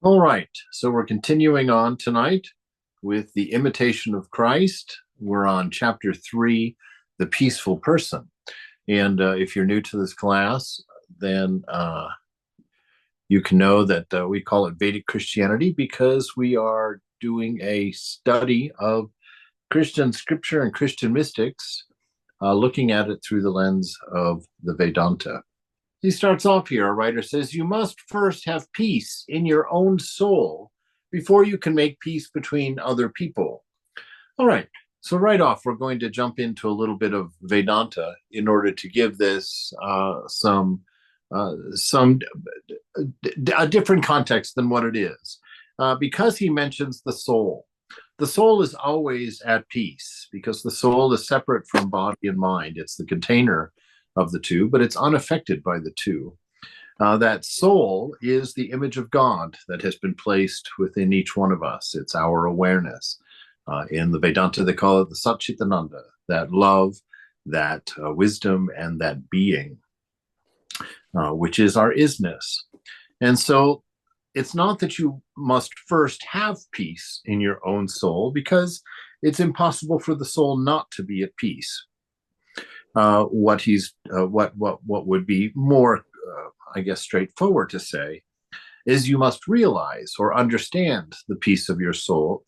All right, so we're continuing on tonight with the Imitation of Christ. We're on chapter 3, the peaceful person. And if you're new to this class, then you can know that we call it Vedic Christianity because we are doing a study of Christian scripture and Christian mystics, looking at it through the lens of the Vedanta. He starts off here, a writer says, you must first have peace in your own soul before you can make peace between other people. All right. So right off, we're going to jump into a little bit of Vedanta in order to give this some a different context than what it is, because he mentions the soul. The soul is always at peace because the soul is separate from body and mind. It's the container of the two, but it's unaffected by the two. That soul is the image of God that has been placed within each one of us. It's our awareness. In the Vedanta, they call it the Satchitananda, that love, that wisdom, and that being, which is our isness. And so it's not that you must first have peace in your own soul, because it's impossible for the soul not to be at peace. What would be more, I guess, straightforward to say is you must realize or understand the peace of your soul,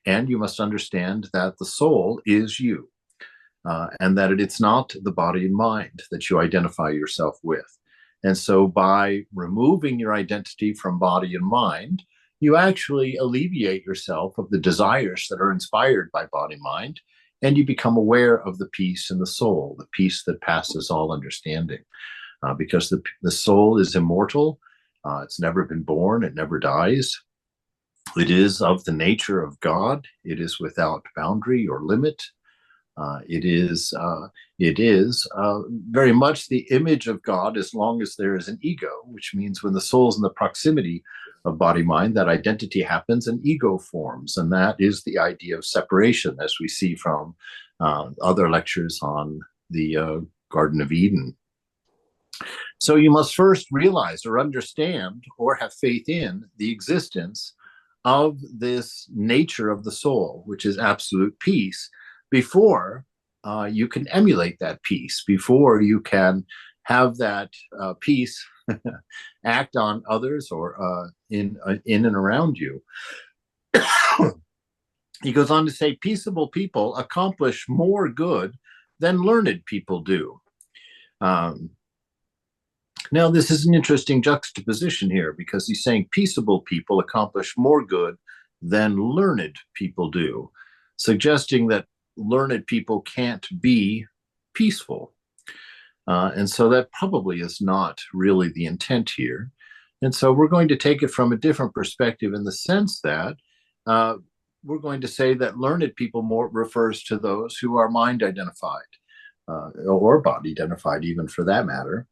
and you must understand that the soul is you, and that it's not the body and mind that you identify yourself with. And so by removing your identity from body and mind, you actually alleviate yourself of the desires that are inspired by body mind, and you become aware of the peace in the soul, the peace that passes all understanding. Because the soul is immortal, it's never been born, it never dies. It is of the nature of God, it is without boundary or limit. It is very much the image of God as long as there is an ego, which means when the soul's in the proximity of body mind, that identity happens and ego forms. And that is the idea of separation, as we see from other lectures on the Garden of Eden. So you must first realize or understand or have faith in the existence of this nature of the soul, which is absolute peace, before you can emulate that peace, before you can have that peace act on others or in and around you. He goes on to say, peaceable people accomplish more good than learned people do. Now, this is an interesting juxtaposition here because he's saying peaceable people accomplish more good than learned people do, suggesting that learned people can't be peaceful. And so that probably is not really the intent here. And so we're going to take it from a different perspective in the sense that we're going to say that learned people more refers to those who are mind identified, or body identified, even for that matter.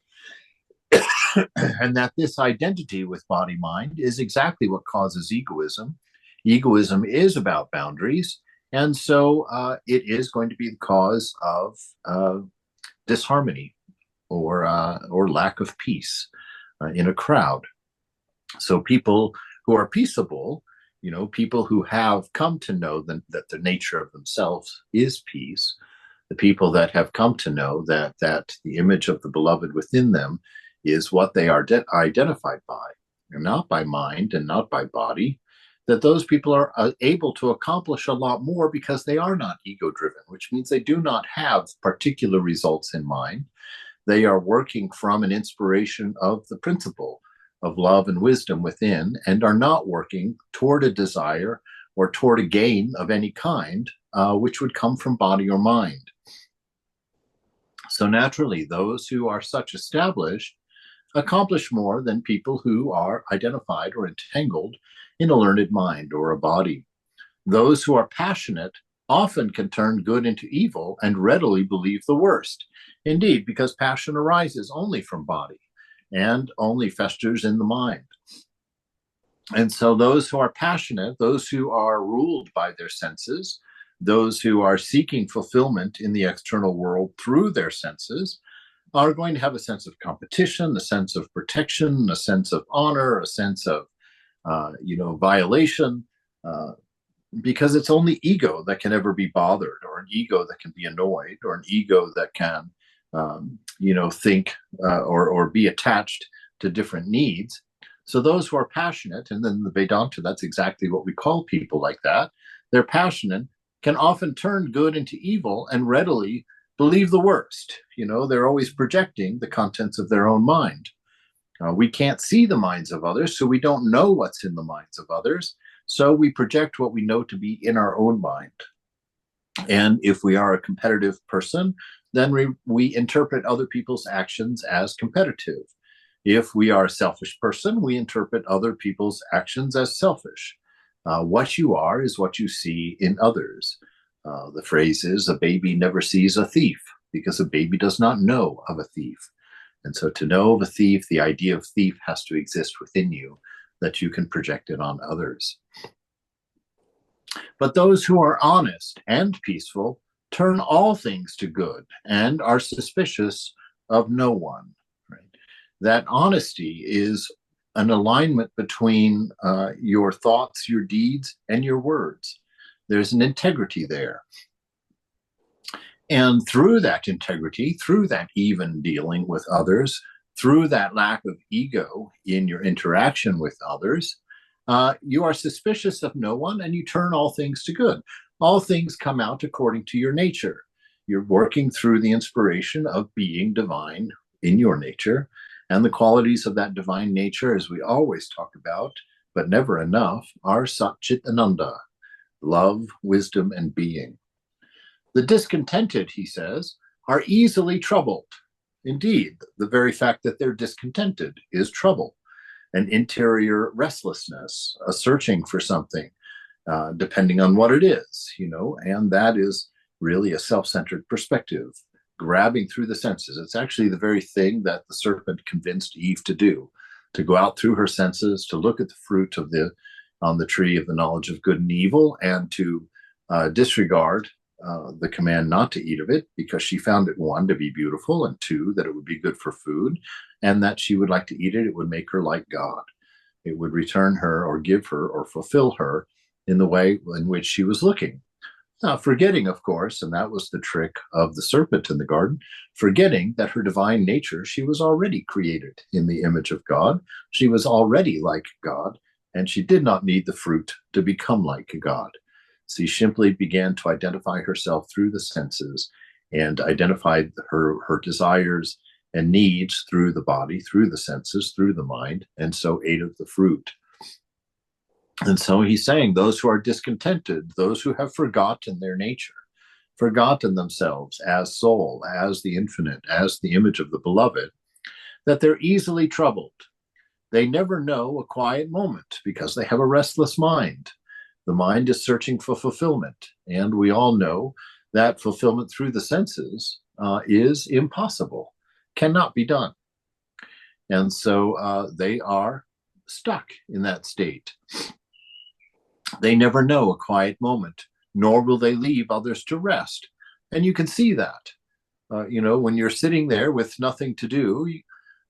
And that this identity with body mind is exactly what causes egoism. Egoism is about boundaries, and so it is going to be the cause of disharmony or lack of peace in a crowd. So people who are peaceable, people who have come to know that the nature of themselves is peace, the people that have come to know that the image of the beloved within them is what they are identified by, and not by mind and not by body, that those people are able to accomplish a lot more because they are not ego driven, which means they do not have particular results in mind. They are working from an inspiration of the principle of love and wisdom within, and are not working toward a desire or toward a gain of any kind, which would come from body or mind. So naturally, those who are such established accomplish more than people who are identified or entangled in a learned mind or a body. Those who are passionate often can turn good into evil and readily believe the worst. Indeed, because passion arises only from body and only festers in the mind. And so those who are passionate, those who are ruled by their senses, those who are seeking fulfillment in the external world through their senses, are going to have a sense of competition, a sense of protection, a sense of honor, a sense of violation, because it's only ego that can ever be bothered, or an ego that can be annoyed, or an ego that can, think or be attached to different needs. So those who are passionate, and then the Vedanta, that's exactly what we call people like that. They're passionate, can often turn good into evil and readily believe the worst. They're always projecting the contents of their own mind. We can't see the minds of others, so we don't know what's in the minds of others. So we project what we know to be in our own mind. And if we are a competitive person, then we interpret other people's actions as competitive. If we are a selfish person, we interpret other people's actions as selfish. What you are is what you see in others. The phrase is, a baby never sees a thief, because a baby does not know of a thief. And so to know of a thief, the idea of thief has to exist within you, that you can project it on others. But those who are honest and peaceful turn all things to good and are suspicious of no one. Right? That honesty is an alignment between your thoughts, your deeds, and your words. There's an integrity there. And through that integrity, through that even dealing with others, through that lack of ego in your interaction with others, you are suspicious of no one, and you turn all things to good. All things come out according to your nature. You're working through the inspiration of being divine in your nature, and the qualities of that divine nature, as we always talk about, but never enough, are Sat Chit Ananda, love, wisdom, and being. The discontented, he says, are easily troubled. Indeed, the very fact that they're discontented is trouble, an interior restlessness, a searching for something, depending on what it is, and that is really a self-centered perspective, grabbing through the senses. It's actually the very thing that the serpent convinced Eve to do, to go out through her senses, to look at the fruit on the tree of the knowledge of good and evil, and to disregard the command not to eat of it, because she found it, one, to be beautiful, and two, that it would be good for food, and that she would like to eat it. It would make her like God. It would return her, or give her, or fulfill her in the way in which she was looking. Now, forgetting, of course, and that was the trick of the serpent in the garden, forgetting that her divine nature, she was already created in the image of God. She was already like God, and she did not need the fruit to become like God. She simply began to identify herself through the senses, and identified her desires and needs through the body, through the senses, through the mind, and so ate of the fruit. And so he's saying those who are discontented, those who have forgotten their nature, forgotten themselves as soul, as the infinite, as the image of the beloved, that they're easily troubled. They never know a quiet moment because they have a restless mind. The mind is searching for fulfillment, and we all know that fulfillment through the senses is impossible, cannot be done. And so they are stuck in that state. They never know a quiet moment, nor will they leave others to rest. And you can see that, when you're sitting there with nothing to do,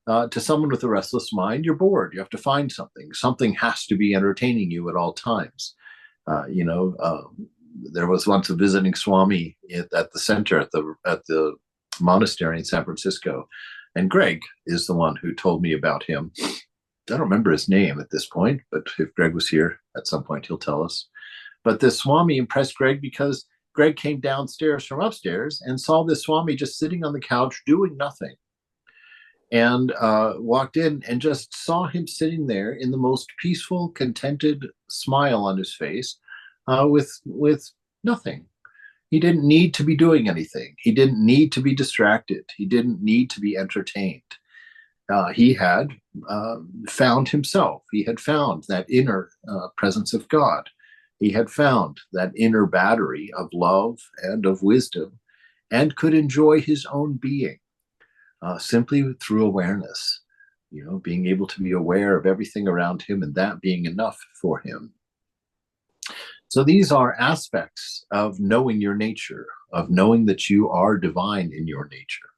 to someone with a restless mind, you're bored. You have to find something. Something has to be entertaining you at all times. There was once a visiting Swami at the center, at the monastery in San Francisco, and Greg is the one who told me about him. I don't remember his name at this point, but if Greg was here at some point, he'll tell us. But this Swami impressed Greg because Greg came downstairs from upstairs and saw this Swami just sitting on the couch doing nothing, and walked in and just saw him sitting there in the most peaceful, contented smile on his face, with nothing. He didn't need to be doing anything. He didn't need to be distracted. He didn't need to be entertained. He had found himself. He had found that inner presence of God. He had found that inner battery of love and of wisdom, and could enjoy his own being simply through awareness, being able to be aware of everything around him, and that being enough for him. So these are aspects of knowing your nature, of knowing that you are divine in your nature.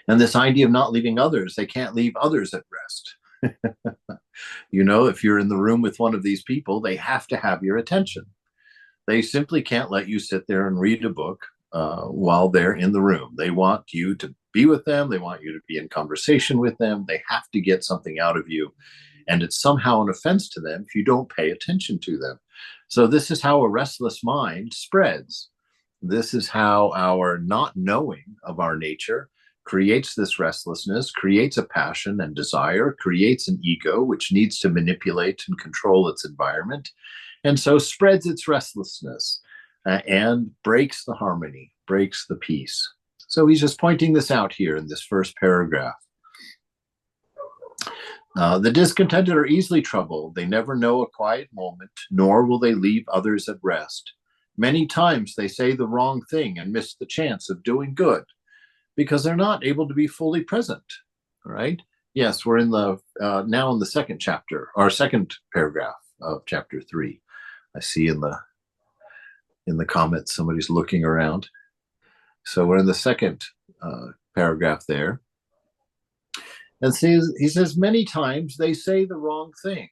And this idea of not leaving others, they can't leave others at rest. If you're in the room with one of these people, they have to have your attention. They simply can't let you sit there and read a book while they're in the room. They want you to be with them. They want you to be in conversation with them. They have to get something out of you. And it's somehow an offense to them if you don't pay attention to them. So this is how a restless mind spreads. This is how our not knowing of our nature creates this restlessness, creates a passion and desire, creates an ego which needs to manipulate and control its environment, and so spreads its restlessness and breaks the harmony, breaks the peace. So he's just pointing this out here in this first paragraph. The discontented are easily troubled. They never know a quiet moment, nor will they leave others at rest. Many times they say the wrong thing and miss the chance of doing good because they're not able to be fully present. Right? Yes, we're in the now in the second chapter, or second paragraph of chapter 3. I see in the comments somebody's looking around. So we're in the second paragraph there. And he says, many times they say the wrong thing.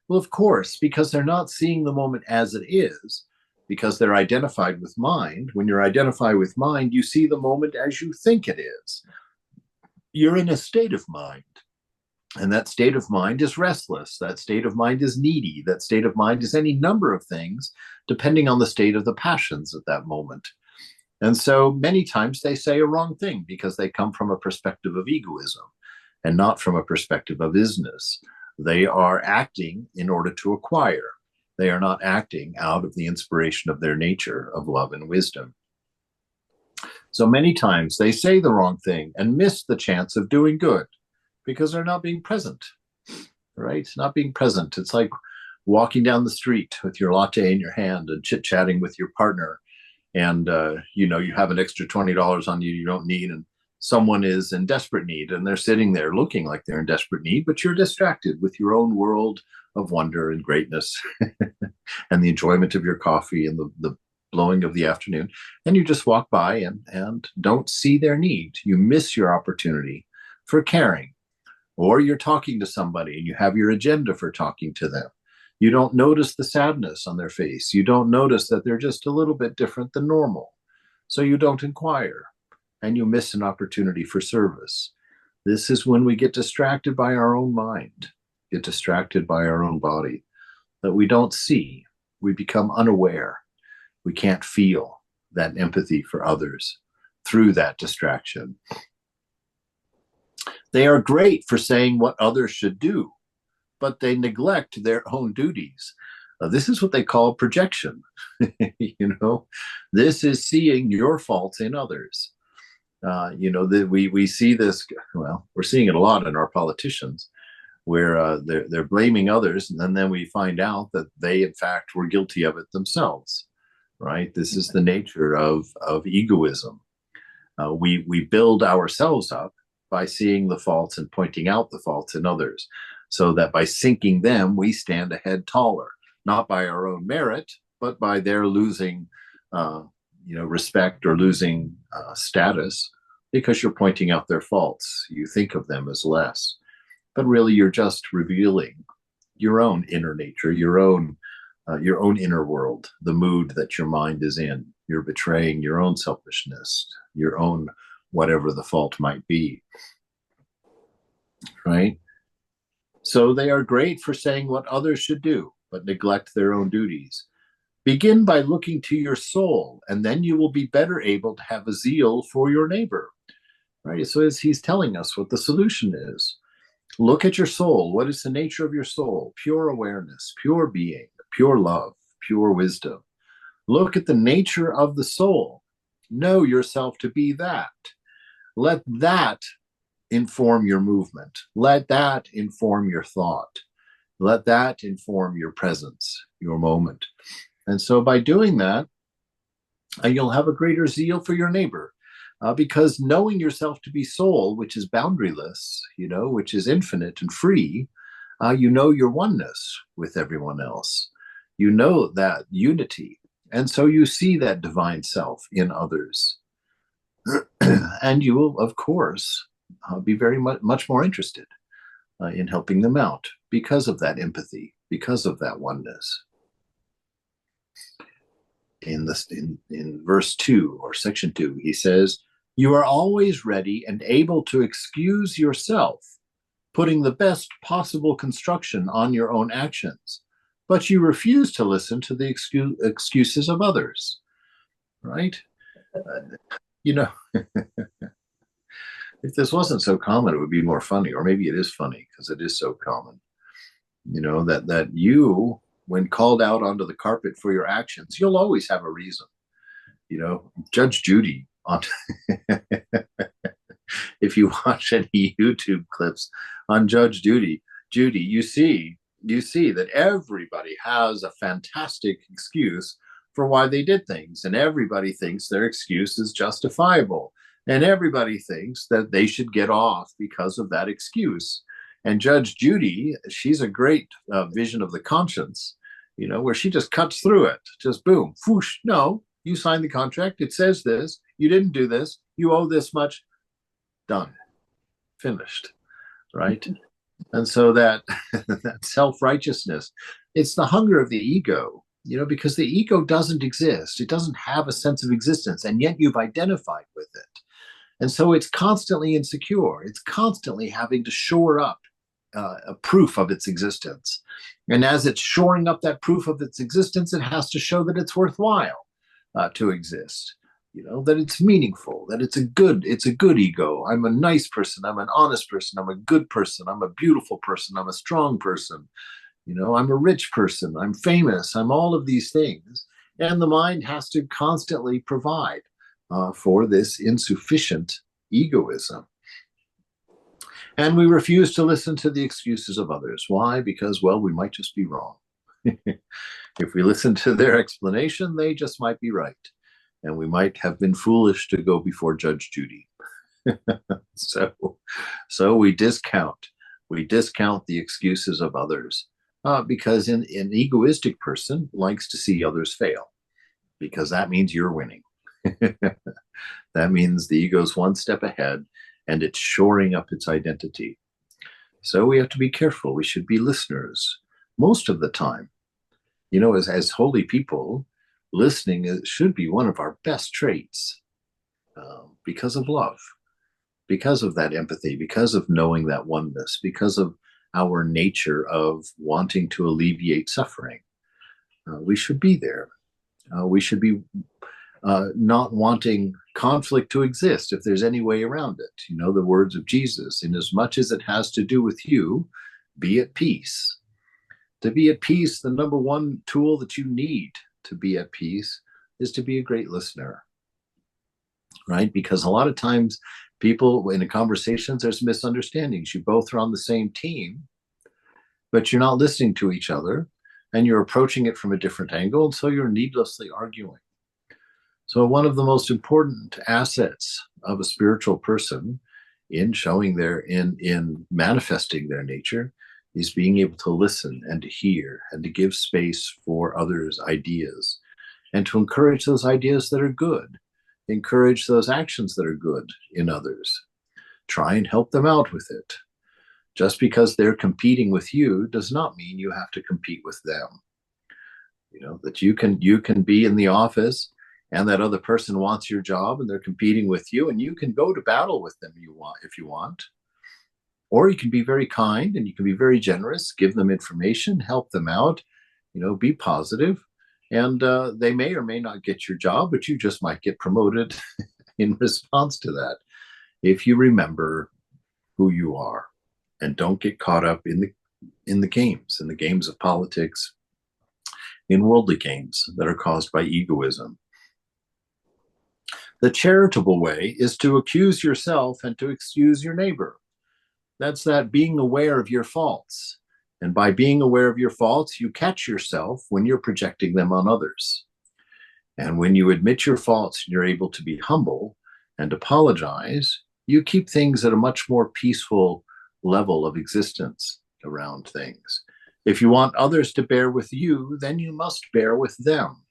Well, of course, because they're not seeing the moment as it is, because they're identified with mind. When you're identified with mind, you see the moment as you think it is. You're in a state of mind. And that state of mind is restless. That state of mind is needy. That state of mind is any number of things, depending on the state of the passions at that moment. And so many times they say a wrong thing because they come from a perspective of egoism and not from a perspective of isness. They are acting in order to acquire. They are not acting out of the inspiration of their nature of love and wisdom. So many times they say the wrong thing and miss the chance of doing good because they're not being present, right? Not being present. It's like walking down the street with your latte in your hand and chit-chatting with your partner, and you have an extra $20 on you don't need, and someone is in desperate need, and they're sitting there looking like they're in desperate need, but you're distracted with your own world of wonder and greatness and the enjoyment of your coffee and the blowing of the afternoon, and you just walk by and don't see their need. You miss your opportunity for caring. Or you're talking to somebody and you have your agenda for talking to them. You don't notice the sadness on their face. You don't notice that they're just a little bit different than normal. So you don't inquire, and you miss an opportunity for service. This is when we get distracted by our own mind, get distracted by our own body, that we don't see. We become unaware. We can't feel that empathy for others through that distraction. They are great for saying what others should do, but they neglect their own duties. This is what they call projection. This is seeing your faults in others. We see this. Well, we're seeing it a lot in our politicians, where they're blaming others, and then we find out that they, in fact, were guilty of it themselves. Right? This is the nature of egoism. We build ourselves up by seeing the faults and pointing out the faults in others, so that by sinking them, we stand a head taller, not by our own merit, but by their losing, respect or losing status, because you're pointing out their faults. You think of them as less, but really you're just revealing your own inner nature, your own inner world, the mood that your mind is in. You're betraying your own selfishness, your own whatever the fault might be, right? So they are great for saying what others should do, but neglect their own duties. Begin by looking to your soul, and then you will be better able to have a zeal for your neighbor, right? So as he's telling us what the solution is, look at your soul. What is the nature of your soul? Pure awareness, pure being, pure love, pure wisdom. Look at the nature of the soul. Know yourself to be that. Let that inform your movement. Let that inform your thought. Let that inform your presence, your moment. And so by doing that, you'll have a greater zeal for your neighbor, because knowing yourself to be soul, which is boundaryless, which is infinite and free, your oneness with everyone else. You know that unity. And so you see that divine self in others. And you will, of course, be very much more interested in helping them out because of that empathy, because of that oneness. In verse 2 or section 2, he says, "You are always ready and able to excuse yourself, putting the best possible construction on your own actions, but you refuse to listen to the excuses of others." Right? You know, if this wasn't so common, it would be more funny, or maybe it is funny because it is so common. That you, when called out onto the carpet for your actions, you'll always have a reason. Judge Judy on if you watch any YouTube clips on Judge Judy, you see that everybody has a fantastic excuse for why they did things, and everybody thinks their excuse is justifiable, and everybody thinks that they should get off because of that excuse. And Judge Judy, she's a great vision of the conscience, where she just cuts through it, just boom, whoosh. No, you signed the contract. It says this. You didn't do this. You owe this much. Done. Finished. Right? And so that self-righteousness, it's the hunger of the ego, because the ego doesn't exist. It doesn't have a sense of existence, and yet you've identified with it. And so it's constantly insecure. It's constantly having to shore up a proof of its existence. And as it's shoring up that proof of its existence, it has to show that it's worthwhile to exist. That it's meaningful, that it's a good ego. I'm a nice person. I'm an honest person. I'm a good person. I'm a beautiful person. I'm a strong person. I'm a rich person. I'm famous. I'm all of these things. And the mind has to constantly provide for this insufficient egoism. And we refuse to listen to the excuses of others. Why? Because, well, we might just be wrong. If we listen to their explanation, they just might be right. And we might have been foolish to go before Judge Judy. So we discount the excuses of others because an egoistic person likes to see others fail, because that means you're winning. That means the ego's one step ahead and it's shoring up its identity. So we have to be careful. We should be listeners most of the time. As holy people, listening should be one of our best traits because of love, because of that empathy, because of knowing that oneness, because of our nature of wanting to alleviate suffering. We should be there. We should be not wanting conflict to exist if there's any way around it. The words of Jesus, in as much as it has to do with you, be at peace. To be at peace, the number one tool that you need to be at peace is to be a great listener, right? Because a lot of times people in conversations, there's misunderstandings. You both are on the same team, but you're not listening to each other, and you're approaching it from a different angle, and so you're needlessly arguing. So one of the most important assets of a spiritual person in showing in manifesting their nature is being able to listen and to hear and to give space for others' ideas, and to encourage those ideas that are good, encourage those actions that are good in others. Try and help them out with it. Just because they're competing with you does not mean you have to compete with them. That you can be in the office and that other person wants your job and they're competing with you, and you can go to battle with them if you want. Or you can be very kind and you can be very generous, give them information, help them out, be positive. And they may or may not get your job, but you just might get promoted in response to that. If you remember who you are and don't get caught up in the games of politics, in worldly games that are caused by egoism. The charitable way is to accuse yourself and to excuse your neighbor. That's that being aware of your faults. And by being aware of your faults, you catch yourself when you're projecting them on others. And when you admit your faults and you're able to be humble and apologize, you keep things at a much more peaceful level of existence around things. If you want others to bear with you, then you must bear with them.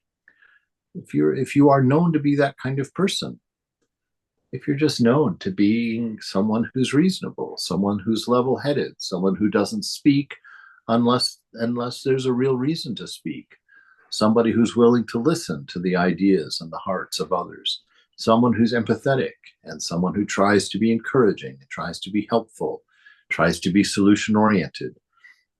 If you are known to be that kind of person, if you're just known to being someone who's reasonable, someone who's level-headed, someone who doesn't speak unless there's a real reason to speak, somebody who's willing to listen to the ideas and the hearts of others, someone who's empathetic, and someone who tries to be encouraging, tries to be helpful, tries to be solution oriented.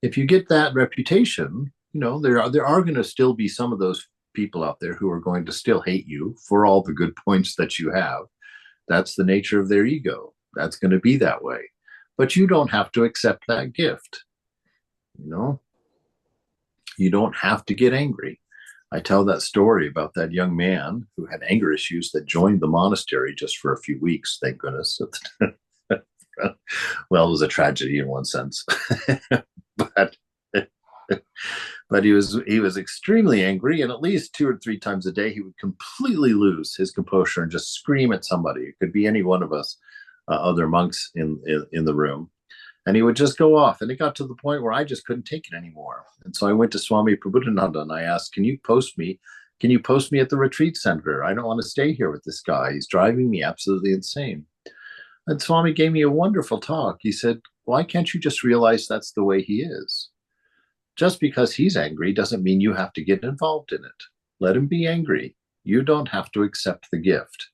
If you get that reputation, there are going to still be some of those people out there who are going to still hate you for all the good points that you have. That's the nature of their ego. That's going to be that way. But you don't have to accept that gift. You don't have to get angry. I tell that story about that young man who had anger issues that joined the monastery just for a few weeks, thank goodness. Well, it was a tragedy in one sense. but but he was extremely angry, and at least 2 or 3 times a day he would completely lose his composure and just scream at somebody. It could be any one of us, other monks in the room, and he would just go off. And it got to the point where I just couldn't take it anymore. And so I went to Swami Prabhupada and I asked, can you post me at the retreat center? I don't want to stay here with this guy. He's driving me absolutely insane. And Swami gave me a wonderful talk. He said, why can't you just realize that's the way he is? Just because he's angry doesn't mean you have to get involved in it. Let him be angry. You don't have to accept the gift.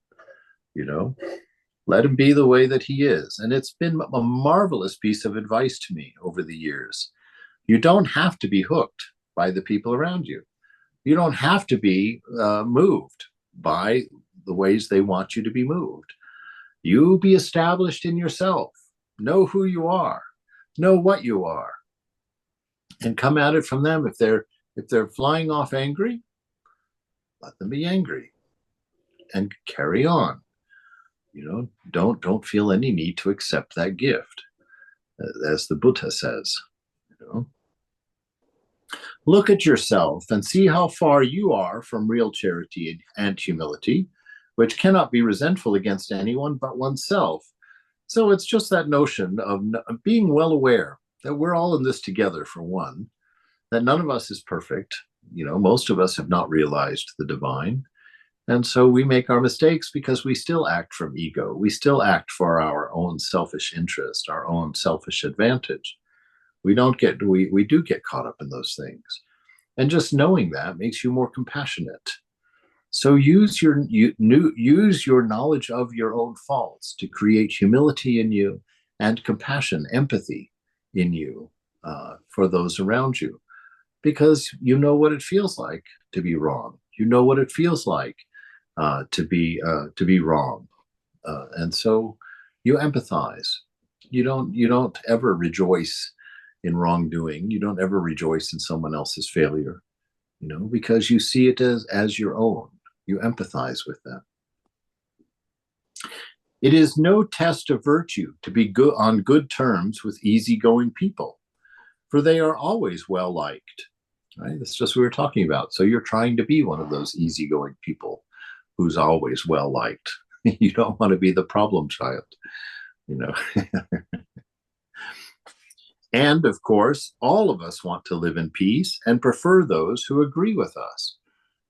Let him be the way that he is. And it's been a marvelous piece of advice to me over the years. You don't have to be hooked by the people around you. You don't have to be moved by the ways they want you to be moved. You be established in yourself. Know who you are. Know what you are. And come at it from them. If they're flying off angry, let them be angry and carry on. Don't feel any need to accept that gift, as the Buddha says. Look at yourself and see how far you are from real charity and humility, which cannot be resentful against anyone but oneself. So it's just that notion of being well aware that we're all in this together, for one, that none of us is perfect. Most of us have not realized the divine. And so we make our mistakes because we still act from ego. We still act for our own selfish interest, our own selfish advantage. We do get caught up in those things. And just knowing that makes you more compassionate. So use your knowledge of your own faults to create humility in you and compassion, empathy in you for those around you. Because you know what it feels like to be wrong. You know what it feels like to be wrong, and so you empathize. You don't ever rejoice in wrongdoing. You don't ever rejoice in someone else's failure, because you see it as your own. You empathize with them. It is no test of virtue to be good on good terms with easygoing people, for they are always well liked. Right? That's just what we were talking about. So you're trying to be one of those easygoing people who's always well liked. You don't want to be the problem child, And of course, all of us want to live in peace and prefer those who agree with us.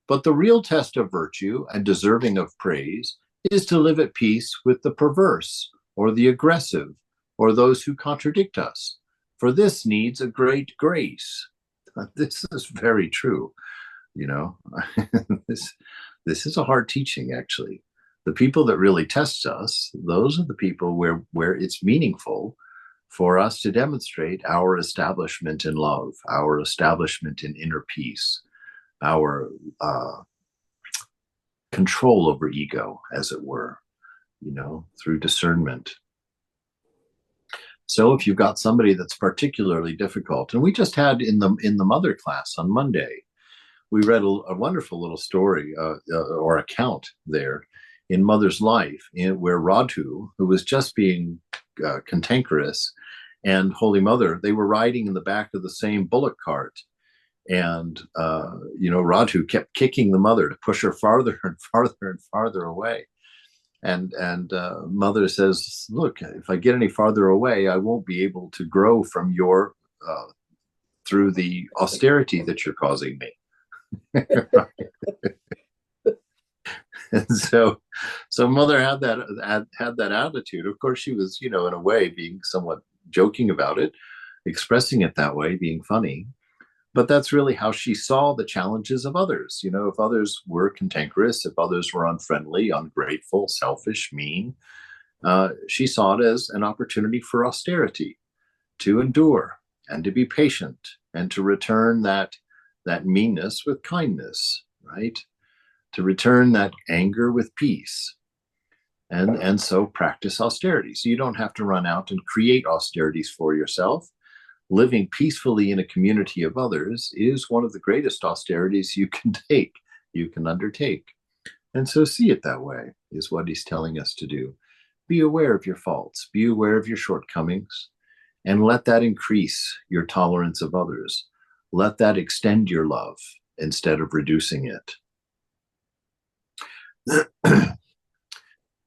But the real test of virtue and deserving of praise is to live at peace with the perverse or the aggressive or those who contradict us. For this needs a great grace. This is very true. This is a hard teaching, actually. The people that really test us, those are the people where it's meaningful for us to demonstrate our establishment in love, our establishment in inner peace, our control over ego, as it were, through discernment. So if you've got somebody that's particularly difficult, and we just had in the mother class on Monday, we read a wonderful little story or account there in Mother's life, where Radhu, who was just being cantankerous, and Holy Mother, they were riding in the back of the same bullock cart. And, Radhu kept kicking the mother to push her farther and farther and farther away. And Mother says, look, if I get any farther away, I won't be able to grow from through the austerity that you're causing me. And so mother had that attitude. Of course, she was, in a way, being somewhat joking about it, expressing it that way, being funny. But that's really how she saw the challenges of others. If others were cantankerous, if others were unfriendly, ungrateful, selfish, mean, she saw it as an opportunity for austerity, to endure and to be patient and to return that meanness with kindness, right? To return that anger with peace. And so practice austerity. So you don't have to run out and create austerities for yourself. Living peacefully in a community of others is one of the greatest austerities you can undertake. And so see it that way is what he's telling us to do. Be aware of your faults, be aware of your shortcomings, and let that increase your tolerance of others. Let that extend your love instead of reducing it.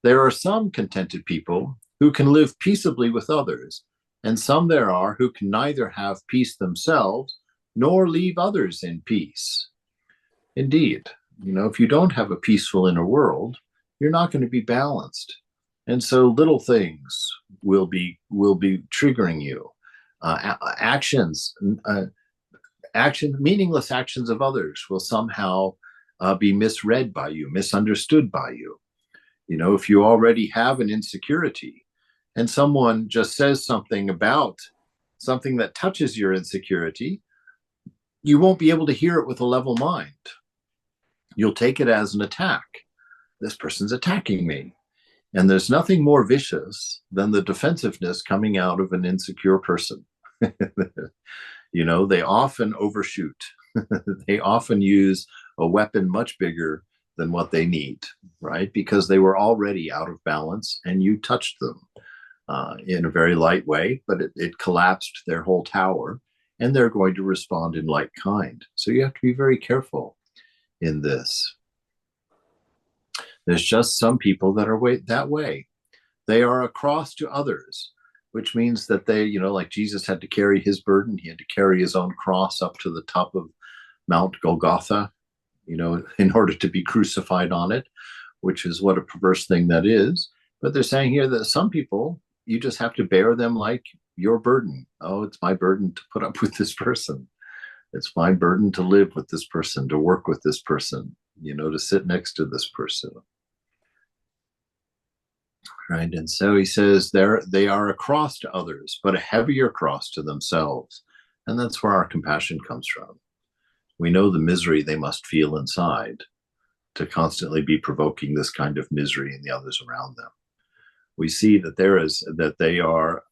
There are some contented people who can live peaceably with others, and some there are who can neither have peace themselves nor leave others in peace. Indeed, if you don't have a peaceful inner world, you're not going to be balanced. And so little things will be triggering you. Meaningless actions of others will somehow be misread by you, misunderstood by you. If you already have an insecurity and someone just says something about something that touches your insecurity, you won't be able to hear it with a level mind. You'll take it as an attack. This person's attacking me. And there's nothing more vicious than the defensiveness coming out of an insecure person. They often overshoot. They often use a weapon much bigger than what they need, right? Because they were already out of balance and you touched them in a very light way, but it collapsed their whole tower, and they're going to respond in like kind. So you have to be very careful in this. There's just some people that are that way. They are a cross to others, which means that they, like Jesus had to carry his burden, he had to carry his own cross up to the top of Mount Golgotha, in order to be crucified on it, which is what a perverse thing that is. But they're saying here that some people, you just have to bear them like your burden. Oh, it's my burden to put up with this person. It's my burden to live with this person, to work with this person, to sit next to this person. Right. And so he says they are a cross to others, but a heavier cross to themselves. And that's where our compassion comes from. We know the misery they must feel inside to constantly be provoking this kind of misery in the others around them. We see that they are,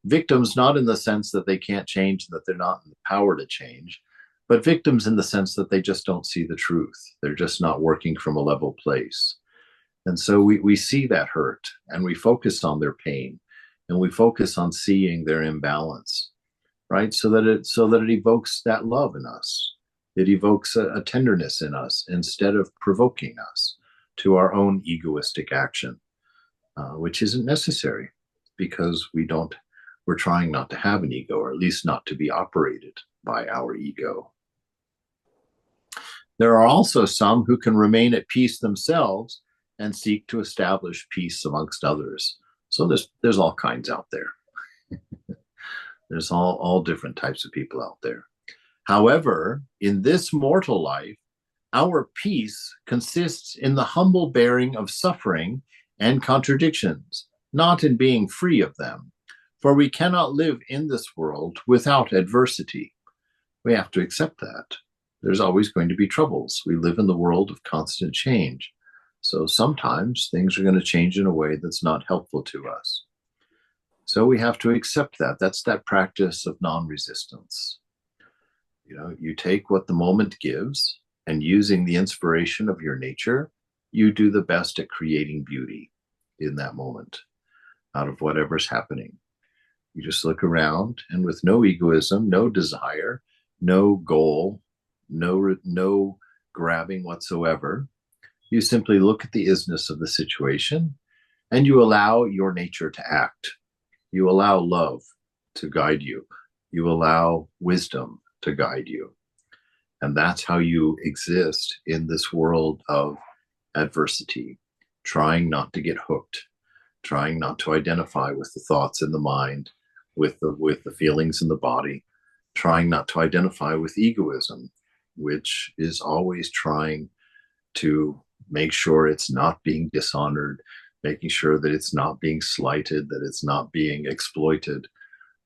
victims, not in the sense that they can't change, that they're not in the power to change, but victims in the sense that they just don't see the truth. They're just not working from a level place. And so we see that hurt, and we focus on their pain, and we focus on seeing their imbalance, right? So that it evokes that love in us. It evokes a tenderness in us instead of provoking us to our own egoistic action, which isn't necessary because we're trying not to have an ego, or at least not to be operated by our ego. There are also some who can remain at peace themselves and seek to establish peace amongst others. So there's all kinds out there. There's all different types of people out there. However, in this mortal life, our peace consists in the humble bearing of suffering and contradictions, not in being free of them. For we cannot live in this world without adversity. We have to accept that. There's always going to be troubles. We live in the world of constant change. So sometimes things are going to change in a way that's not helpful to us. So we have to accept that. That's that practice of non-resistance. You take what the moment gives, and using the inspiration of your nature, you do the best at creating beauty in that moment out of whatever's happening. You just look around, and with no egoism, no desire, no goal, no grabbing whatsoever, you simply look at the isness of the situation, and you allow your nature to act. You allow love to guide you. You allow wisdom to guide you. And that's how you exist in this world of adversity, trying not to get hooked, trying not to identify with the thoughts in the mind, with the feelings in the body, trying not to identify with egoism, which is always trying to make sure it's not being dishonored, making sure that it's not being slighted, that it's not being exploited,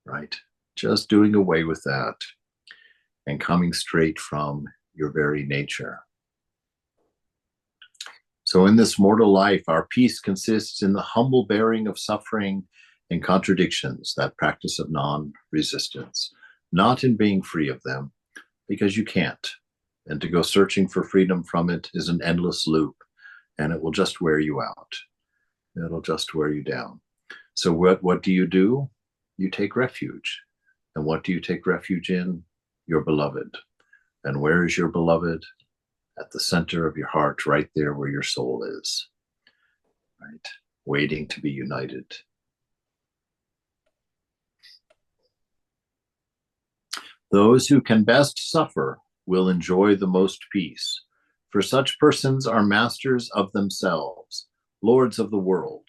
right? Just doing away with that and coming straight from your very nature. So in this mortal life, our peace consists in the humble bearing of suffering and contradictions, that practice of non-resistance, not in being free of them, because you can't. And to go searching for freedom from it is an endless loop, and it will just wear you out. It'll just wear you down. So what do? You take refuge. And what do you take refuge in? Your beloved. And where is your beloved? At the center of your heart, right there where your soul is, right? Waiting to be united. Those who can best suffer will enjoy the most peace, for such persons are masters of themselves, lords of the world,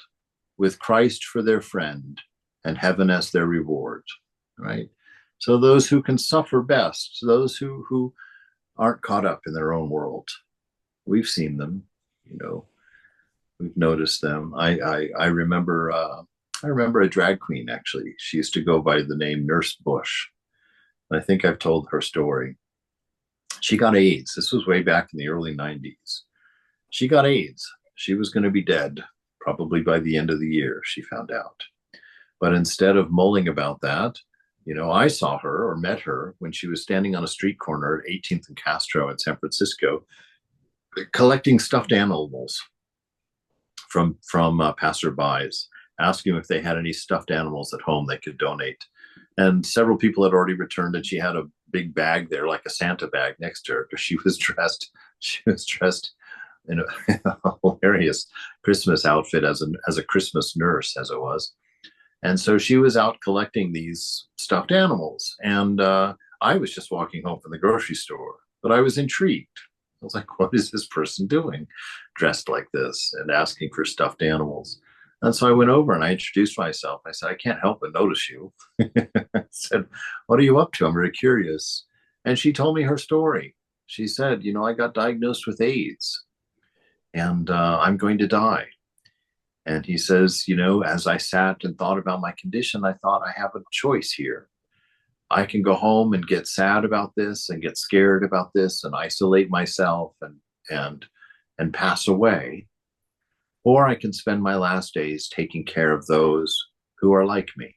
with Christ for their friend and heaven as their reward, right? So those who can suffer best, those who aren't caught up in their own world. We've seen them, we've noticed them. I remember a drag queen, actually. She used to go by the name Nurse Bush. And I think I've told her story. She got AIDS. This was way back in the early 90s. She got AIDS. She was going to be dead probably by the end of the year, she found out. But instead of mulling about that, I saw her or met her when she was standing on a street corner at 18th and Castro in San Francisco, collecting stuffed animals from passerbys, asking if they had any stuffed animals at home they could donate. And several people had already returned, and she had a big bag there, like a Santa bag, next to her. She was dressed in a hilarious Christmas outfit as a Christmas nurse, as it was. And so she was out collecting these stuffed animals. And I was just walking home from the grocery store, but I was intrigued. I was like, what is this person doing dressed like this and asking for stuffed animals? And so I went over and I introduced myself. I said, I can't help but notice you. I said, what are you up to? I'm very curious. And she told me her story. She said, I got diagnosed with AIDS and I'm going to die. And he says, as I sat and thought about my condition, I thought I have a choice here. I can go home and get sad about this and get scared about this and isolate myself and pass away. Or I can spend my last days taking care of those who are like me.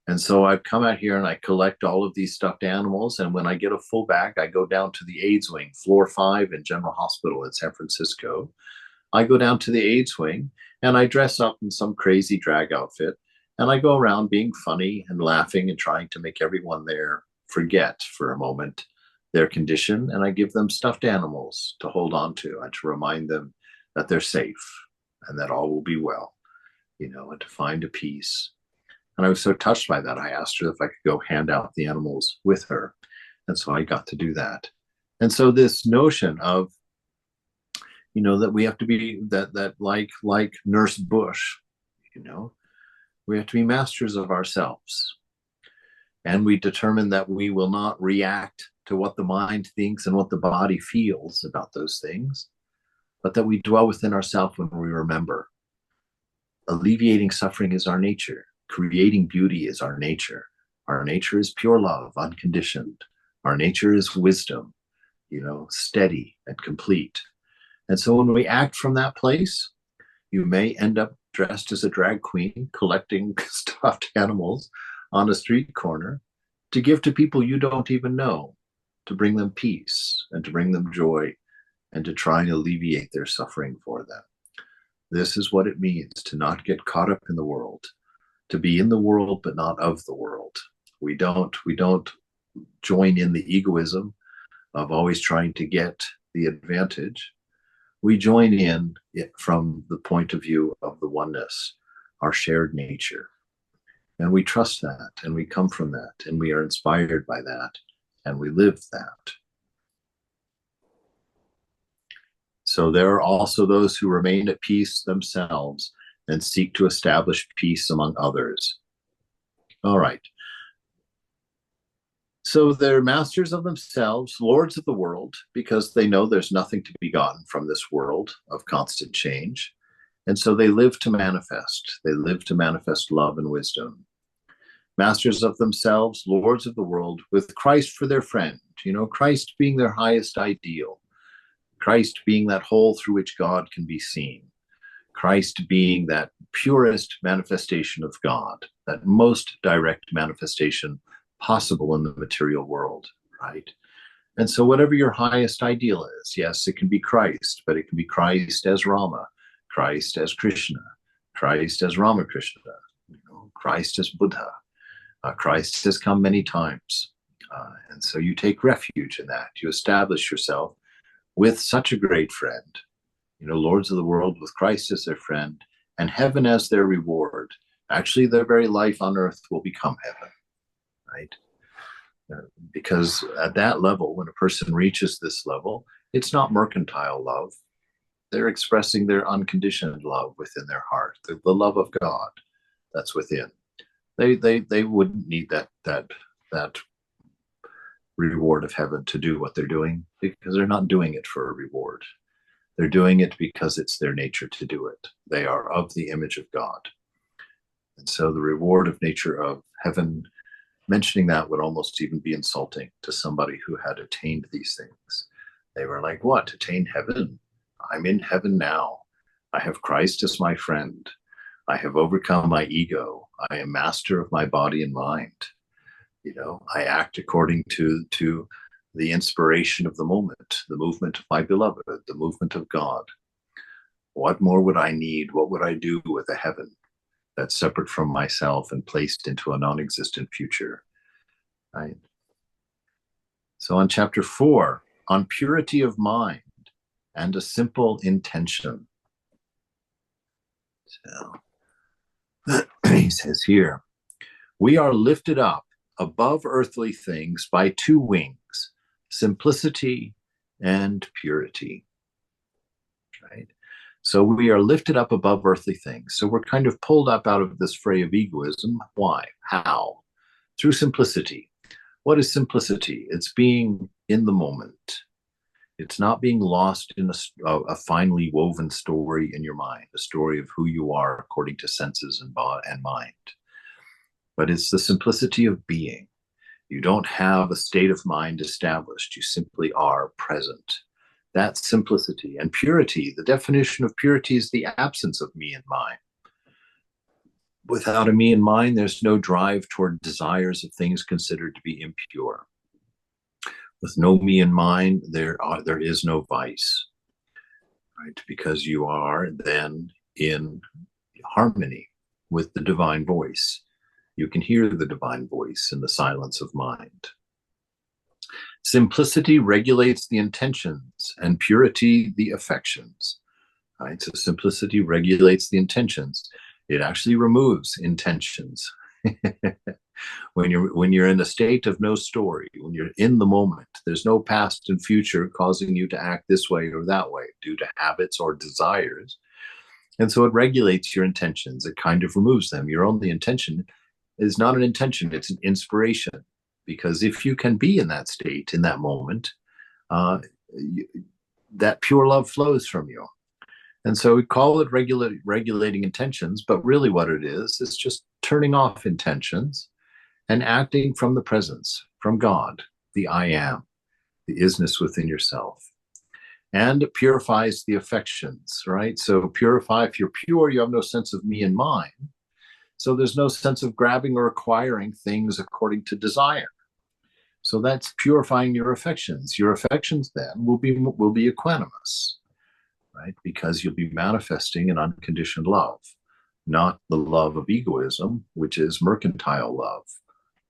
And so I've come out here and I collect all of these stuffed animals. And when I get a full bag, I go down to the AIDS wing, floor 5 in General Hospital in San Francisco. I go down to the AIDS wing and I dress up in some crazy drag outfit. And I go around being funny and laughing and trying to make everyone there forget for a moment their condition. And I give them stuffed animals to hold on to and to remind them that they're safe and that all will be well, and to find a peace. And I was so touched by that. I asked her if I could go hand out the animals with her. And so I got to do that. And so this notion of, that we have to be that like Nurse Bush, we have to be masters of ourselves. And we determine that we will not react to what the mind thinks and what the body feels about those things, but that we dwell within ourselves when we remember. Alleviating suffering is our nature. Creating beauty is our nature. Our nature is pure love, unconditioned. Our nature is wisdom, steady and complete. And so when we act from that place, you may end up dressed as a drag queen, collecting stuffed animals on a street corner to give to people you don't even know, to bring them peace and to bring them joy and to try and alleviate their suffering for them. This is what it means to not get caught up in the world, to be in the world but not of the world. We don't join in the egoism of always trying to get the advantage. We join in it from the point of view of the oneness, our shared nature. And we trust that, and we come from that, and we are inspired by that, and we live that. So there are also those who remain at peace themselves and seek to establish peace among others. All right. So they're masters of themselves, lords of the world, because they know there's nothing to be gotten from this world of constant change. And so they live to manifest. They live to manifest love and wisdom. Masters of themselves, lords of the world, with Christ for their friend, Christ being their highest ideal, Christ being that hole through which God can be seen, Christ being that purest manifestation of God, that most direct manifestation possible in the material world, right? And so whatever your highest ideal is, yes, it can be Christ, but it can be Christ as Rama, Christ as Krishna, Christ as Ramakrishna, Christ as Buddha. Christ has come many times. And so you take refuge in that. You establish yourself with such a great friend, lords of the world with Christ as their friend and heaven as their reward. Actually, their very life on earth will become heaven, right? Because at that level, when a person reaches this level, it's not mercantile love. They're expressing their unconditioned love within their heart, the love of God that's within. They wouldn't need that reward of heaven to do what they're doing, because they're not doing it for a reward. They're doing it because it's their nature to do it. They are of the image of God. And so the reward of nature of heaven, mentioning that would almost even be insulting to somebody who had attained these things. They were like, what? Attain heaven? I'm in heaven now. I have Christ as my friend. I have overcome my ego. I am master of my body and mind. I act according to the inspiration of the moment, the movement of my beloved, the movement of God. What more would I need? What would I do with a heaven that's separate from myself and placed into a non-existent future? Right? So on chapter 4, on purity of mind and a simple intention. So he says here, we are lifted up above earthly things by two wings, simplicity and purity. Right? So we are lifted up above earthly things. So we're kind of pulled up out of this fray of egoism. Why? How? Through simplicity. What is simplicity? It's being in the moment. It's not being lost in a finely woven story in your mind, a story of who you are according to senses and mind. But it's the simplicity of being. You don't have a state of mind established. You simply are present. That's simplicity. And purity, the definition of purity is the absence of me and mine. Without a me and mine, there's no drive toward desires of things considered to be impure. With no me and mine, there is no vice, right? Because you are then in harmony with the divine voice. You can hear the divine voice in the silence of mind. Simplicity regulates the intentions and purity the affections. Right? So simplicity regulates the intentions. It actually removes intentions. When you're in a state of no story, when you're in the moment, there's no past and future causing you to act this way or that way due to habits or desires. And so it regulates your intentions. It kind of removes them. Your only intention is not an intention, it's an inspiration. Because if you can be in that state, in that moment, that pure love flows from you. And so we call it regulating intentions, but really what it is just turning off intentions and acting from the presence, from God, the I am, the isness within yourself. And it purifies the affections, right? So purify, if you're pure, you have no sense of me and mine. So there's no sense of grabbing or acquiring things according to desire. So that's purifying your affections. Your affections then will be equanimous, right? Because you'll be manifesting an unconditioned love, not the love of egoism, which is mercantile love.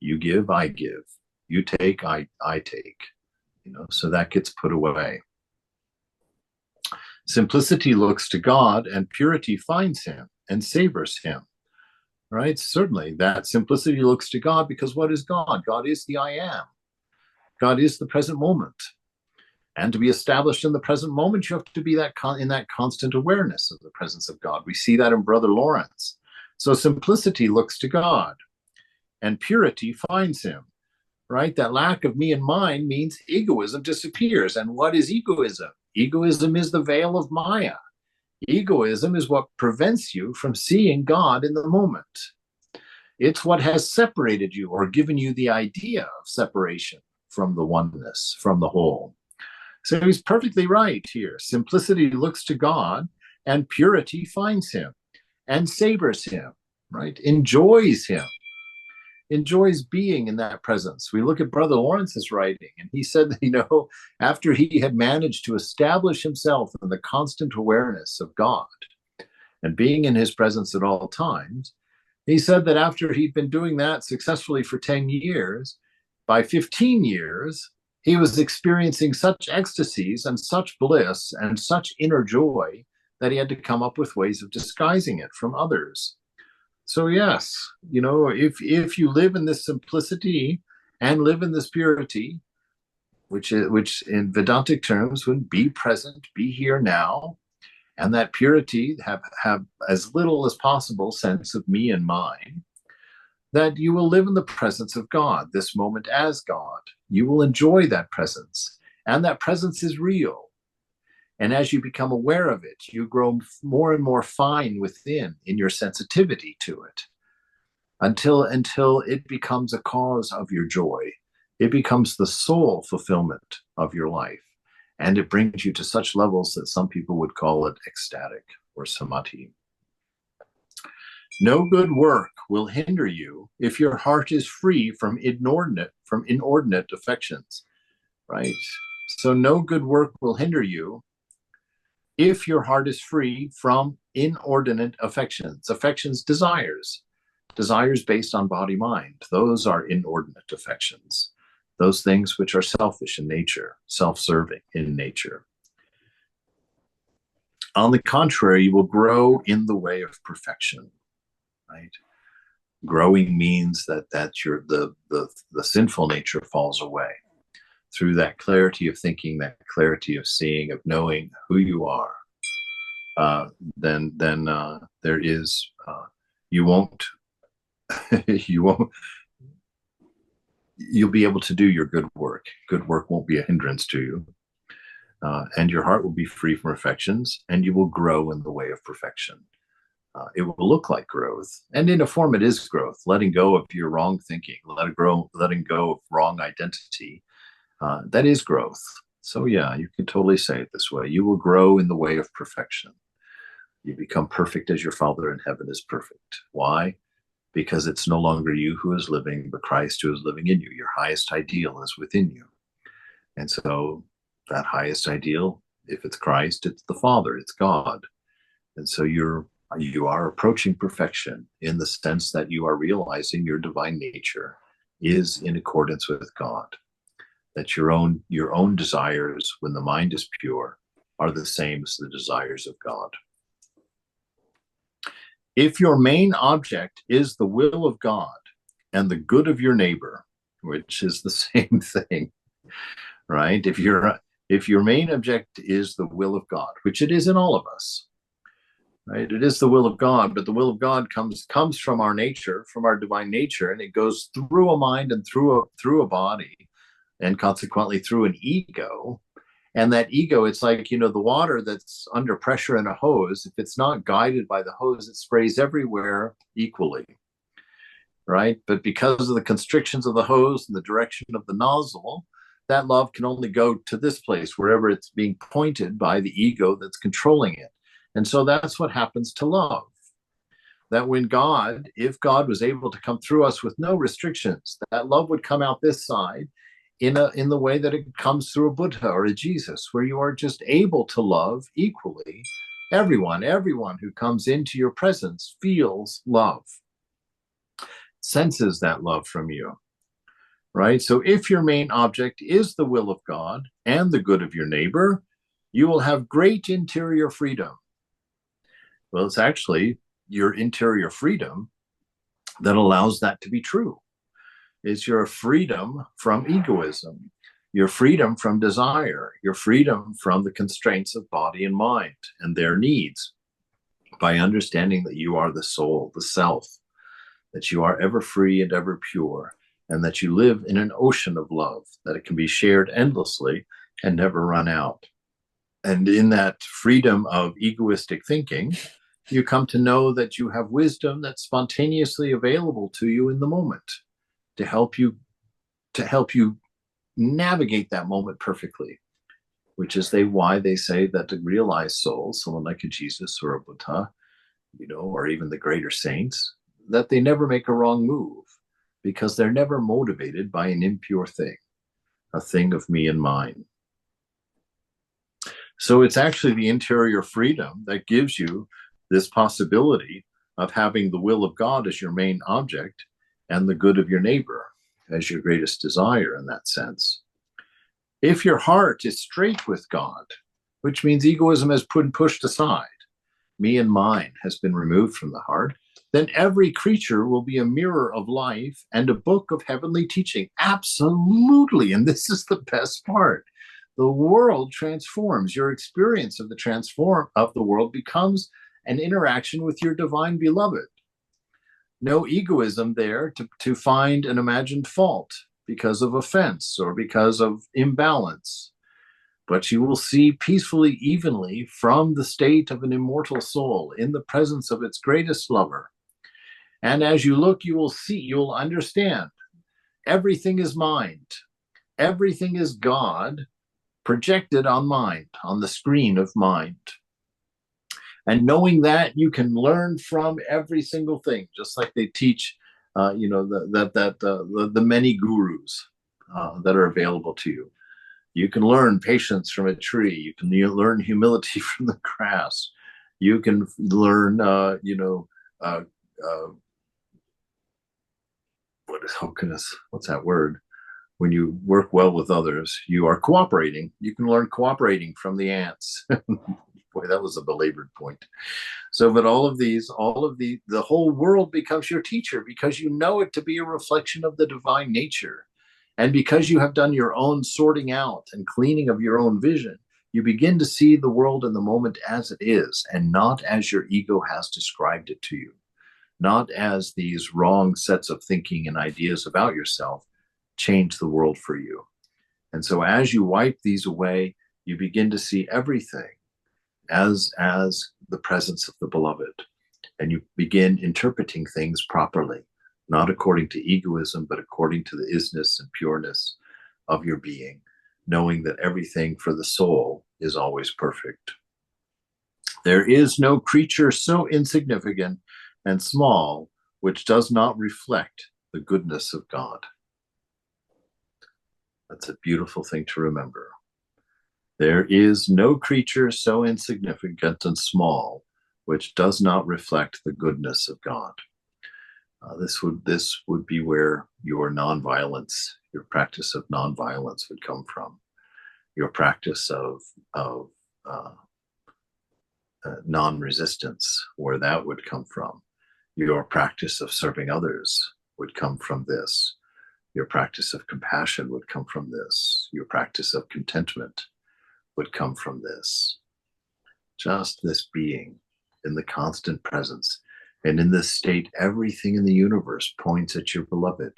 You give, I give. You take, I take. So that gets put away. Simplicity looks to God, and purity finds him and savors him. Right? Certainly, that simplicity looks to God, because what is God? God is the I am. God is the present moment. And to be established in the present moment, you have to be in that constant awareness of the presence of God. We see that in Brother Lawrence. So simplicity looks to God, and purity finds him, right? That lack of me and mine means egoism disappears. And what is egoism? Egoism is the veil of Maya. Egoism is what prevents you from seeing God in the moment. It's what has separated you or given you the idea of separation from the oneness, from the whole. So he's perfectly right here. Simplicity looks to God, and purity finds him and savors him, right? Enjoys him, enjoys being in that presence. We look at Brother Lawrence's writing, and he said, after he had managed to establish himself in the constant awareness of God and being in his presence at all times, he said that after he'd been doing that successfully for 10 years, by 15 years, he was experiencing such ecstasies and such bliss and such inner joy that he had to come up with ways of disguising it from others. So yes, if you live in this simplicity and live in this purity, which in Vedantic terms would be present, be here now, and that purity have as little as possible sense of me and mine, that you will live in the presence of God, this moment as God. You will enjoy that presence, and that presence is real. And as you become aware of it, you grow more and more fine within in your sensitivity to it, until it becomes a cause of your joy. It becomes the sole fulfillment of your life. And it brings you to such levels that some people would call it ecstatic or samadhi. No good work will hinder you if your heart is free from inordinate affections, right? So no good work will hinder you if your heart is free from inordinate affections, desires based on body mind. Those are inordinate affections, those things which are selfish in nature, self-serving in nature. On the contrary, you will grow in the way of perfection, right? Growing means that the sinful nature falls away through that clarity of thinking, that clarity of seeing, of knowing who you are. Then there is you won't you'll be able to do your good work. Good work won't be a hindrance to you, and your heart will be free from affections, and you will grow in the way of perfection. It will look like growth, and in a form it is growth, letting go of your wrong thinking, letting go of wrong identity. That is growth. So yeah, you can totally say it this way. You will grow in the way of perfection. You become perfect as your Father in heaven is perfect. Why? Because it's no longer you who is living, but Christ who is living in you. Your highest ideal is within you. And so that highest ideal, if it's Christ, it's the Father, it's God. And so you are approaching perfection in the sense that you are realizing your divine nature is in accordance with God. That your own desires, when the mind is pure, are the same as the desires of God. If your main object is the will of God and the good of your neighbor, which is the same thing, right? If your main object is the will of God, which it is in all of us, right? It is the will of God, but the will of God comes from our nature, from our divine nature, and it goes through a mind and through a body, and consequently through an ego. And that ego, it's like, the water that's under pressure in a hose, if it's not guided by the hose, it sprays everywhere equally, right? But because of the constrictions of the hose and the direction of the nozzle, that love can only go to this place, wherever it's being pointed by the ego that's controlling it. And so that's what happens to love. That if God was able to come through us with no restrictions, that love would come out this side, in the way that it comes through a Buddha or a Jesus, where you are just able to love equally everyone who comes into your presence feels love, senses that love from you, right? So if your main object is the will of God and the good of your neighbor, you will have great interior freedom. Well, it's actually your interior freedom that allows that to be true. Is your freedom from egoism. your freedom from desire, your freedom from the constraints of body and mind and their needs, by understanding that you are the soul, the self, that you are ever free and ever pure, and that you live in an ocean of love, that it can be shared endlessly and never run out. And in that freedom of egoistic thinking, you come to know that you have wisdom that's spontaneously available to you in the moment to help you navigate that moment perfectly, which is why they say that a realized soul, someone like a Jesus or a Buddha, or even the greater saints, that they never make a wrong move because they're never motivated by an impure thing, a thing of me and mine. So it's actually the interior freedom that gives you this possibility of having the will of God as your main object and the good of your neighbor as your greatest desire in that sense. If your heart is straight with God, which means egoism has been pushed aside, me and mine has been removed from the heart, then every creature will be a mirror of life and a book of heavenly teaching. Absolutely. And this is the best part. The world transforms. Your experience of the world becomes an interaction with your divine beloved. No egoism there to find an imagined fault because of offense or because of imbalance. But you will see peacefully, evenly, from the state of an immortal soul in the presence of its greatest lover. And as you look, you will understand everything is mind. Everything is God projected on mind, on the screen of mind. And knowing that, you can learn from every single thing, just like they teach, the many gurus that are available to you. You can learn patience from a tree. You can learn humility from the grass. You can learn, what's that word? When you work well with others, you are cooperating. You can learn cooperating from the ants. Boy, that was a belabored point. So, but the whole world becomes your teacher because you know it to be a reflection of the divine nature. And because you have done your own sorting out and cleaning of your own vision, you begin to see the world in the moment as it is and not as your ego has described it to you, not as these wrong sets of thinking and ideas about yourself change the world for you. And so as you wipe these away, you begin to see everything as the presence of the beloved. And you begin interpreting things properly, not according to egoism, but according to the isness and pureness of your being, knowing that everything for the soul is always perfect. There is no creature so insignificant and small which does not reflect the goodness of God. That's a beautiful thing to remember. There is no creature so insignificant and small which does not reflect the goodness of God. This would be where your nonviolence, your practice of nonviolence would come from. Your practice of non-resistance, where that would come from. Your practice of serving others would come from this. Your practice of compassion would come from this. Your practice of contentment would come from this. Just this being in the constant presence. And in this state, everything in the universe points at your beloved,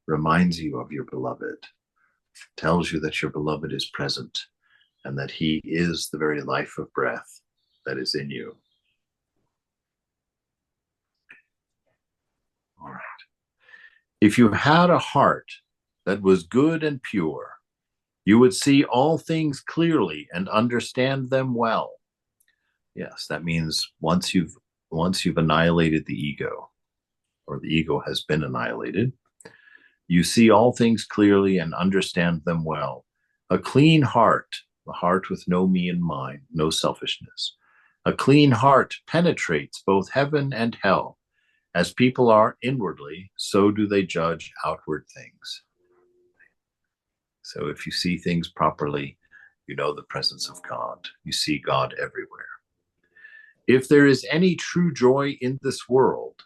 reminds you of your beloved, tells you that your beloved is present and that he is the very life of breath that is in you. All right. If you had a heart that was good and pure, you would see all things clearly and understand them well. Yes, that means once you've annihilated the ego, or the ego has been annihilated, you see all things clearly and understand them well. A clean heart, a heart with no me and mine, no selfishness. A clean heart penetrates both heaven and hell. As people are inwardly, so do they judge outward things. So if you see things properly, you know the presence of God. You see God everywhere. If there is any true joy in this world,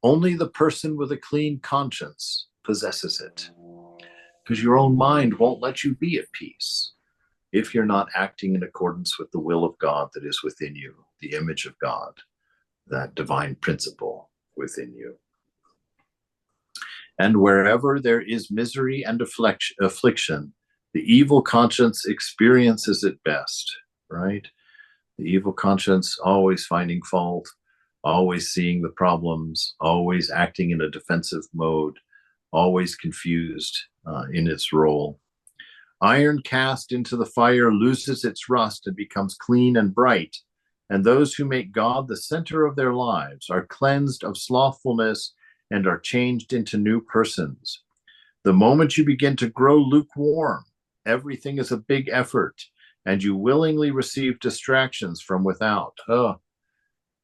only the person with a clean conscience possesses it. because your own mind won't let you be at peace if you're not acting in accordance with the will of God that is within you, the image of God, that divine principle within you. And wherever there is misery and affliction, the evil conscience experiences it best, right? The evil conscience always finding fault, always seeing the problems, always acting in a defensive mode, always confused in its role. Iron cast into the fire loses its rust and becomes clean and bright, and those who make God the center of their lives are cleansed of slothfulness and are changed into new persons. The moment you begin to grow lukewarm, everything is a big effort, and you willingly receive distractions from without. Oh,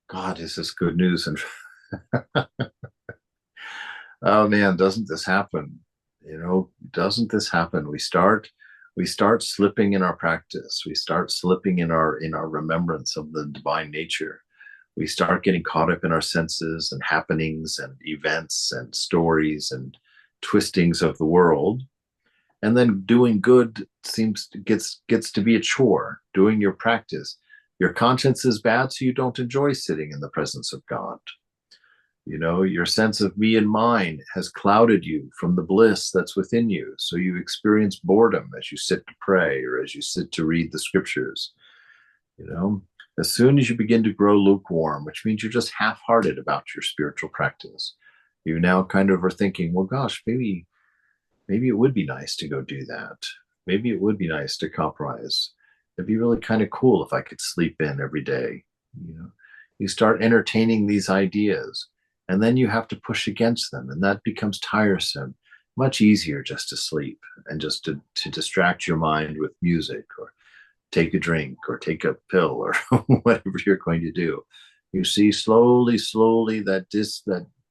God, is this good news? And oh man, doesn't this happen? Doesn't this happen? We start slipping in our practice. We start slipping in our remembrance of the divine nature. We start getting caught up in our senses and happenings and events and stories and twistings of the world. And then doing good gets to be a chore, doing your practice. Your conscience is bad, so you don't enjoy sitting in the presence of God. Your sense of me and mine has clouded you from the bliss that's within you. So you experience boredom as you sit to pray or as you sit to read the scriptures. As soon as you begin to grow lukewarm, which means you're just half-hearted about your spiritual practice, you now kind of are thinking, well, gosh, maybe it would be nice to go do that. Maybe it would be nice to compromise. It'd be really kind of cool if I could sleep in every day. You start entertaining these ideas, and then you have to push against them, and that becomes tiresome. Much easier just to sleep and just to distract your mind with music or take a drink or take a pill or whatever you're going to do. You see slowly that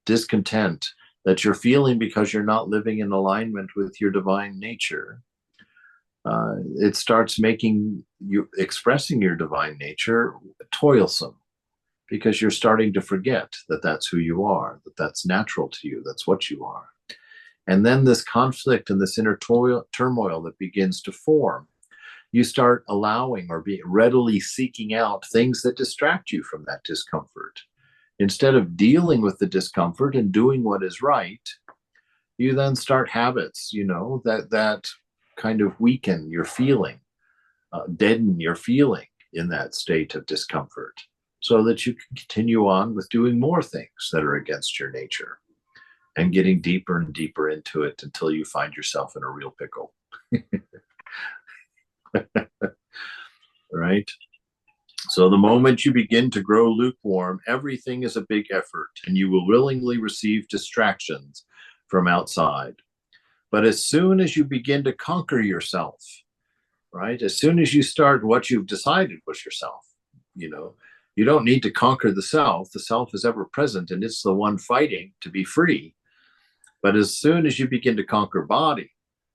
discontent that you're feeling because you're not living in alignment with your divine nature. It starts making you expressing your divine nature toilsome, because you're starting to forget that that's who you are, that that's natural to you, that's what you are. And then this conflict and this inner turmoil that begins to form, you start allowing or be readily seeking out things that distract you from that discomfort. Instead of dealing with the discomfort and doing what is right, you then start habits, that kind of weaken your feeling, deaden your feeling in that state of discomfort, so that you can continue on with doing more things that are against your nature and getting deeper and deeper into it until you find yourself in a real pickle. Right? So the moment you begin to grow lukewarm, everything is a big effort, and you will willingly receive distractions from outside. But as soon as you begin to conquer yourself, right? As soon as you start what you've decided was yourself, you don't need to conquer the self. The self is ever present, and it's the one fighting to be free. But as soon as you begin to conquer body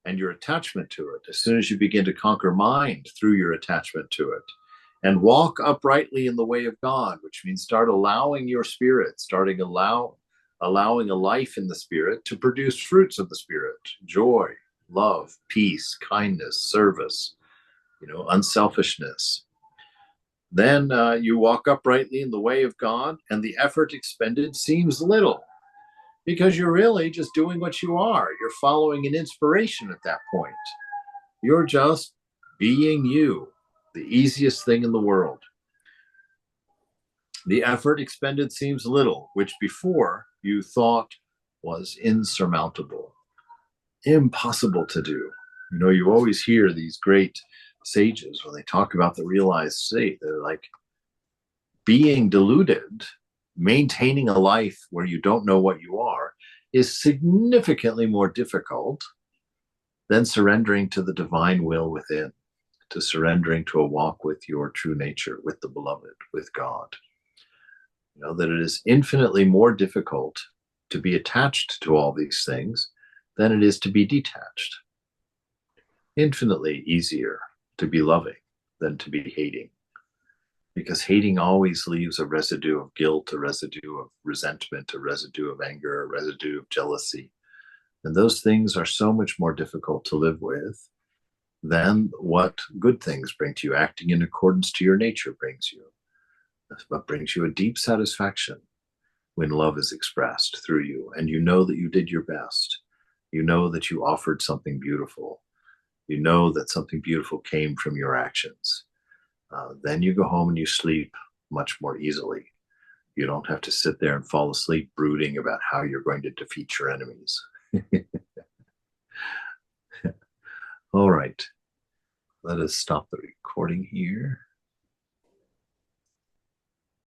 and your attachment to it, as soon as you begin to conquer mind through your attachment to it, and walk uprightly in the way of God, which means start allowing your spirit, allowing a life in the spirit to produce fruits of the spirit: joy, love, peace, kindness, service, unselfishness. Then you walk uprightly in the way of God, and the effort expended seems little, because you're really just doing what you are. You're following an inspiration at that point. You're just being you, the easiest thing in the world. The effort expended seems little, which before you thought was insurmountable, impossible to do. You always hear these great sages when they talk about the realized state. They're like, being deluded, maintaining a life where you don't know what you are, is significantly more difficult than surrendering to the divine will within, to surrendering to a walk with your true nature, with the beloved, with God. That it is infinitely more difficult to be attached to all these things than it is to be detached. Infinitely easier to be loving than to be hating, because hating always leaves a residue of guilt, a residue of resentment, a residue of anger, a residue of jealousy. And those things are so much more difficult to live with than what good things bring to you. Acting in accordance to your nature brings you. That's what brings you a deep satisfaction when love is expressed through you, and you know that you did your best. You know that you offered something beautiful. You know that something beautiful came from your actions. Then you go home and you sleep much more easily. You don't have to sit there and fall asleep brooding about how you're going to defeat your enemies. All right. Let us stop the recording here.